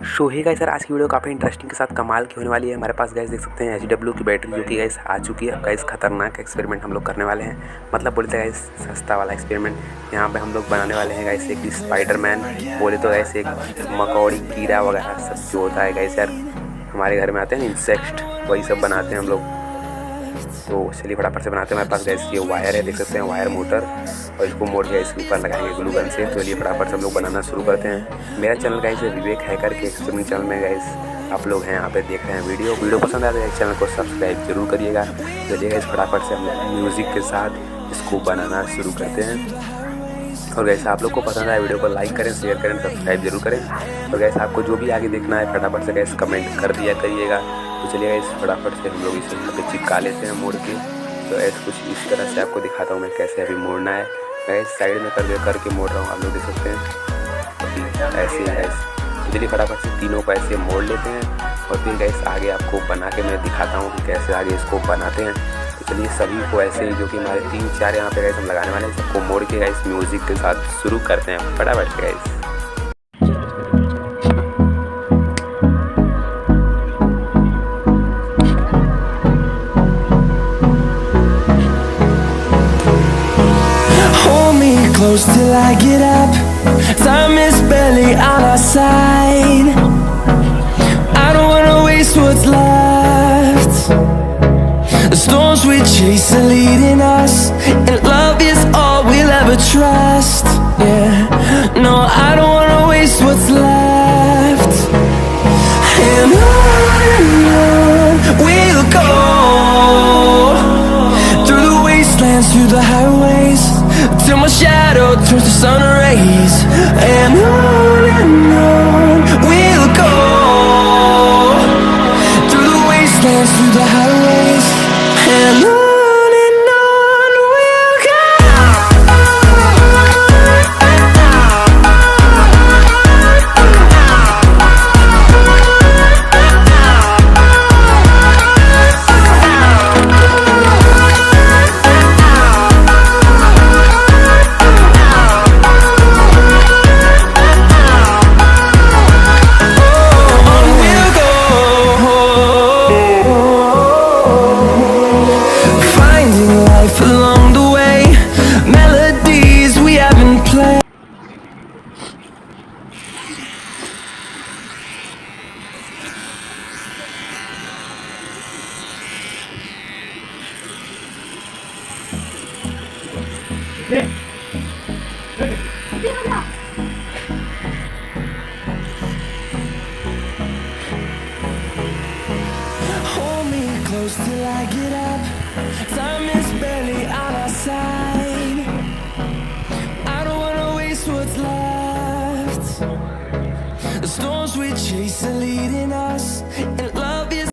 सो hey guys, sir आज की video काफ़ी इंटरेस्टिंग के साथ कमाल की होने वाली है। हमारे पास गाइस देख सकते हैं HW की बैटरी जो कि गाइस आ चुकी है। गाइस खतरनाक एक्सपेरिमेंट हम लोग करने वाले हैं, मतलब बोलते हैं गाइस सस्ता वाला एक्सपेरिमेंट। यहाँ पे हम लोग बनाने वाले हैं गाइस एक स्पाइडरमैन, बोले तो गाइस एक मकौड़ी, कीड़ा वगैरह सब जो होता है गाइस यार हमारे घर में आते हैं इंसेक्ट, वही सब बनाते हैं हम लोग। तो चलिए फटाफट से बनाते हैं। हमारे पास गैस ये वायर है, देख सकते हैं वायर मोटर, और इसको मोड़ के इसके ऊपर लगाएंगे ग्लू गन से। तो चलिए फटाफट से हम लोग बनाना शुरू करते हैं। मेरा चैनल गाइस है विवेक हैकर के एक्सपेरिमेंट चैनल में गाइस आप लोग हैं यहाँ पे देख रहे हैं वीडियो पसंद आया तो इस चैनल को सब्सक्राइब जरूर करिएगा। चलिए गाइस फटाफट से हम लोग म्यूज़िक के साथ इसको बनाना शुरू करते हैं। और गैस आप लोग को पसंद आया वीडियो को लाइक करें, शेयर करें, सब्सक्राइब जरूर करें। और गैस आपको जो भी आगे देखना है फटाफट से गैस कमेंट कर दिया करिएगा। तो चलिए गैस फटाफट से हम लोग इसे यहाँ पे चिपका लेते हैं मोड़ के। तो ऐसे कुछ इस तरह से आपको दिखाता हूँ मैं कैसे अभी मोड़ना है। गैस साइड में करके मोड़ रहा हूँ, आप लोग देख सकते हैं ऐसे गैस। तो चलिए फटाफट से तीनों को ऐसे मोड़ लेते हैं और फिर गैस आगे आपको बना के मैं दिखाता हूँ कि कैसे आगे इसको बनाते हैं। तो चलिए सभी को ऐसे ही जो कि हमारे 3-4 यहाँ पे गैस हम लगाने वाले हैं, सबको मोड़ के गैस म्यूज़िक के साथ शुरू करते हैं फटाफट से gas. Close till I get up. Time is barely on our side. I don't wanna waste what's left. The storms we chase are leading us, and love is all we'll ever trust. Yeah, no, I don't wanna waste what's left. And on we'll go, through the wastelands, through the highways, till my shadow turns to sun rays. And on we'll go, through the wastelands, through the highways, and on we'll go. Along the way, melodies we haven't played. Hold me close till I get up. Time is barely on our side. I don't wanna waste what's left. The storms we chase are leading us, and love is